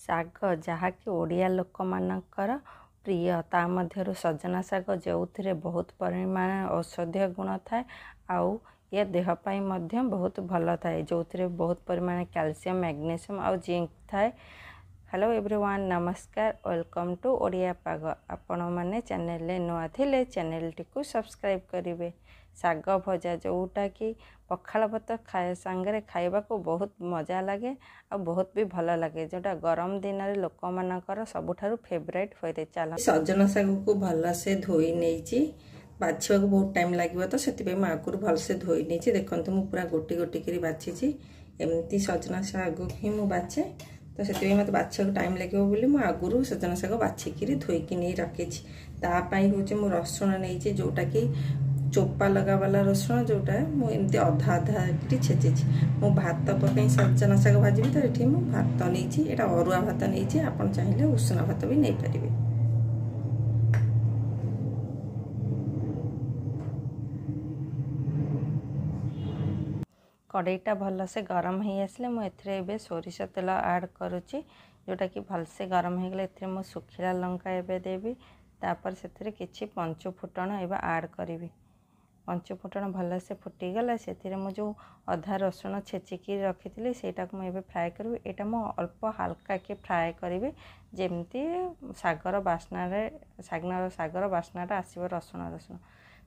ଶାଗ ଯାହାକି ଓଡ଼ିଆ ଲୋକମାନଙ୍କର ପ୍ରିୟ। ତା ମଧ୍ୟରୁ ସଜନା ଶାଗ ଯେଉଁଥିରେ ବହୁତ ପରିମାଣ ଔଷଧୀୟ ଗୁଣ ଥାଏ ଆଉ ଇଏ ଦେହ ପାଇଁ ମଧ୍ୟ ବହୁତ ଭଲ ଥାଏ, ଯେଉଁଥିରେ ବହୁତ ପରିମାଣ କ୍ୟାଲସିୟମ୍, ମ୍ୟାଗ୍ନେସିୟମ୍ ଆଉ ଜିଙ୍କ୍ ଥାଏ। ହ୍ୟାଲୋ ଏଭ୍ରିୱାନ୍, ନମସ୍କାର, ୱେଲକମ୍ ଟୁ ଓଡ଼ିଆ ପାଗ। ଆପଣମାନେ ଚ୍ୟାନେଲରେ ନୂଆ ଥିଲେ ଚ୍ୟାନେଲଟିକୁ ସବସ୍କ୍ରାଇବ୍ କରିବେ। ଶାଗ ଭଜା ଯେଉଁଟାକି ପଖାଳ ଭାତ ସାଙ୍ଗରେ ଖାଇବାକୁ ବହୁତ ମଜା ଲାଗେ ଆଉ ବହୁତ ବି ଭଲ ଲାଗେ, ଯେଉଁଟା ଗରମ ଦିନରେ ଲୋକମାନଙ୍କର ସବୁଠାରୁ ଫେଭରାଇଟ୍ ହୋଇଥାଏ। ଚାଲ ସଜନା ଶାଗକୁ ଭଲସେ ଧୋଇ ନେଇଛି। ବାଛିବାକୁ ବହୁତ ଟାଇମ୍ ଲାଗିବ, ତ ସେଥିପାଇଁ ମୁଁ ଆଗରୁ ଭଲସେ ଧୋଇ ନେଇଛି। ଦେଖନ୍ତୁ ମୁଁ ପୁରା ଗୋଟି ଗୋଟି କରି ବାଛିଛି। ଏମିତି ସଜନା ଶାଗକୁ ହିଁ ମୁଁ ବାଛେ, ତ ସେଥିପାଇଁ ମୋତେ ବାଛିବାକୁ ଟାଇମ୍ ଲାଗିବ ବୋଲି ମୁଁ ଆଗରୁ ସଜନା ଶାଗ ବାଛିକିରି ଧୋଇକି ନେଇ ରଖିଛି। ତା ପାଇଁ ହେଉଛି ମୁଁ ରସୁଣ ନେଇଛି, ଯେଉଁଟାକି ଚୋପା ଲଗାବାଲା ରସୁଣ, ଯେଉଁଟା ମୁଁ ଏମିତି ଅଧା ଅଧା କରି ଛେଚିଛି। ମୁଁ ଭାତ ପକାଇ ସଜନା ଶାଗ ଭାଜିବି, ତ ଏଠି ମୁଁ ଭାତ ନେଇଛି। ଏଇଟା ଅରୁଆ ଭାତ ନେଇଛି, ଆପଣ ଚାହିଁଲେ ଉଷୁନା ଭାତ ବି ନେଇପାରିବେ। କଡ଼େଇଟା ଭଲସେ ଗରମ ହେଇ ଆସିଲେ ମୁଁ ଏଥିରେ ଏବେ ସୋରିଷ ତେଲ ଆଡ଼୍ କରୁଛି, ଯେଉଁଟାକି ଭଲସେ ଗରମ ହେଇଗଲେ ଏଥିରେ ମୁଁ ଶୁଖିଲା ଲଙ୍କା ଏବେ ଦେବି। ତାପରେ ସେଥିରେ କିଛି ପଞ୍ଚୁ ଫୁଟଣ ଏବେ ଆଡ଼୍ କରିବି। ପଞ୍ଚୁ ଫୁଟଣ ଭଲସେ ଫୁଟିଗଲେ ସେଥିରେ ମୁଁ ଯେଉଁ ଅଧା ରସୁଣ ଛେଚିକି ରଖିଥିଲି ସେଇଟାକୁ ମୁଁ ଏବେ ଫ୍ରାଏ କରିବି। ଏଇଟା ମୁଁ ଅଳ୍ପ ହାଲକାକି ଫ୍ରାଏ କରିବି, ଯେମିତି ଶାଗର ବାସ୍ନାଟା ଆସିବ ରସୁଣ।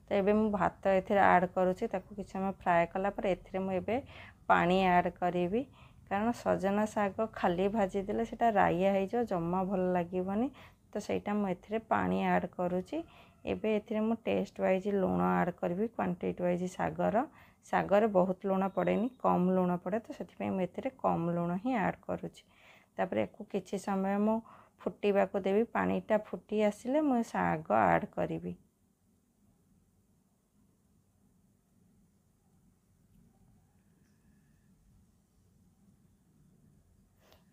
ତ ଏବେ ମୁଁ ଭାତ ଏଥିରେ ଆଡ଼୍ କରୁଛି। ତାକୁ କିଛି ସମୟ ଫ୍ରାଏ କଲା ପରେ ଏଥିରେ ମୁଁ ଏବେ ପାଣି ଆଡ଼୍ କରିବି, କାରଣ ସଜନା ଶାଗ ଖାଲି ଭାଜିଦେଲେ ସେଇଟା ରାଇଆ ହେଇଯିବ, ଜମା ଭଲ ଲାଗିବନି। ତ ସେଇଟା ମୁଁ ଏଥିରେ ପାଣି ଆଡ଼୍ କରୁଛି। ଏବେ ଏଥିରେ ମୁଁ ଟେଷ୍ଟ ୱାଇଜ୍ ଲୁଣ ଆଡ଼୍ କରିବି, କ୍ୱାଣ୍ଟିଟି ୱାଇଜ୍ ଶାଗରେ ବହୁତ ଲୁଣ ପଡ଼େନି, କମ୍ ଲୁଣ ପଡ଼େ, ତ ସେଥିପାଇଁ ମୁଁ ଏଥିରେ କମ୍ ଲୁଣ ହିଁ ଆଡ଼୍ କରୁଛି। ତାପରେ ୟାକୁ କିଛି ସମୟ ମୁଁ ଫୁଟିବାକୁ ଦେବି। ପାଣିଟା ଫୁଟି ଆସିଲେ ମୁଁ ଶାଗ ଆଡ଼୍ କରିବି।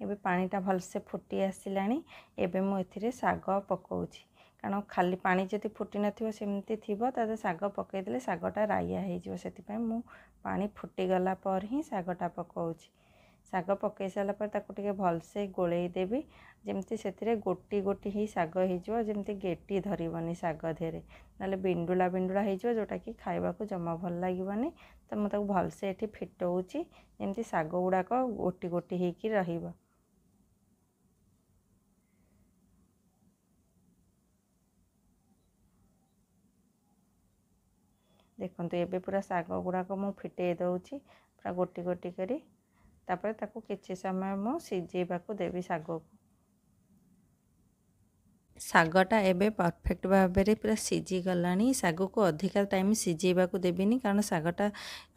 ଏବେ ପାଣିଟା ଭଲସେ ଫୁଟି ଆସିଲାଣି। ଏବେ ମୁଁ ଏଥିରେ ଶାଗ ପକାଉଛି, କାରଣ ଖାଲି ପାଣି ଯଦି ଫୁଟି ନଥିବ ସେମିତି ଥିବ, ତାହେଲେ ଶାଗ ପକାଇଦେଲେ ଶାଗଟା ରାଇଆ ହେଇଯିବ। ସେଥିପାଇଁ ମୁଁ ପାଣି ଫୁଟିଗଲା ପରେ ହିଁ ଶାଗଟା ପକାଉଛି। ଶାଗ ପକାଇ ସାରିଲା ପରେ ତାକୁ ଟିକେ ଭଲସେ ଗୋଳେଇ ଦେବି, ଯେମିତି ସେଥିରେ ଗୋଟି ଗୋଟି ହିଁ ଶାଗ ହେଇଯିବ, ଯେମିତି ଗେଟି ଧରିବନି ଶାଗ ଦେହରେ, ନହେଲେ ବିଣ୍ଡୁଳା ହେଇଯିବ, ଯେଉଁଟାକି ଖାଇବାକୁ ଜମା ଭଲ ଲାଗିବନି। ତ ମୁଁ ତାକୁ ଭଲସେ ଏଠି ଫିଟଉଛି, ଯେମିତି ଶାଗ ଗୁଡ଼ାକ ଗୋଟି ଗୋଟି ହେଇକି ରହିବ। ଦେଖନ୍ତୁ ଏବେ ପୁରା ଶାଗ ଗୁଡ଼ାକ ମୁଁ ଫିଟେଇ ଦେଉଛି ପୁରା ଗୋଟି ଗୋଟି କରି। ତାପରେ ତାକୁ କିଛି ସମୟ ମୁଁ ସିଝେଇବାକୁ ଦେବି ଶାଗକୁ। ଶାଗଟା ଏବେ ପରଫେକ୍ଟ ଭାବରେ ପୁରା ସିଝିଗଲାଣି। ଶାଗକୁ ଅଧିକା ଟାଇମ୍ ସିଝେଇବାକୁ ଦେବିନି, କାରଣ ଶାଗଟା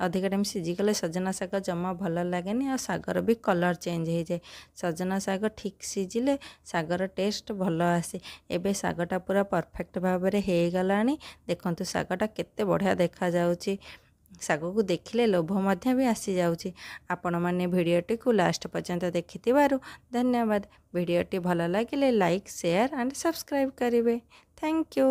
ଅଧିକା ଟାଇମ୍ ସିଝିଗଲେ ସଜନା ଶାଗ ଜମା ଭଲ ଲାଗେନି ଆଉ ଶାଗର ବି କଲର୍ ଚେଞ୍ଜ ହେଇଯାଏ। ସଜନା ଶାଗ ଠିକ୍ ସିଝିଲେ ଶାଗର ଟେଷ୍ଟ ଭଲ ଆସେ। ଏବେ ଶାଗଟା ପୁରା ପରଫେକ୍ଟ ଭାବରେ ହେଇଗଲାଣି। ଦେଖନ୍ତୁ ଶାଗଟା କେତେ ବଢ଼ିଆ ଦେଖାଯାଉଛି। ଶାଗକୁ ଦେଖିଲେ ଲୋଭ ମଧ୍ୟ ବି ଆସିଯାଉଛି। ଆପଣମାନେ ଭିଡ଼ିଓଟିକୁ ଲାଷ୍ଟ ପର୍ଯ୍ୟନ୍ତ ଦେଖିଥିବାରୁ ଧନ୍ୟବାଦ। ଭିଡ଼ିଓଟି ଭଲ ଲାଗିଲେ ଲାଇକ୍, ସେୟାର ଆଣ୍ଡ ସବସ୍କ୍ରାଇବ୍ କରିବେ। Thank you.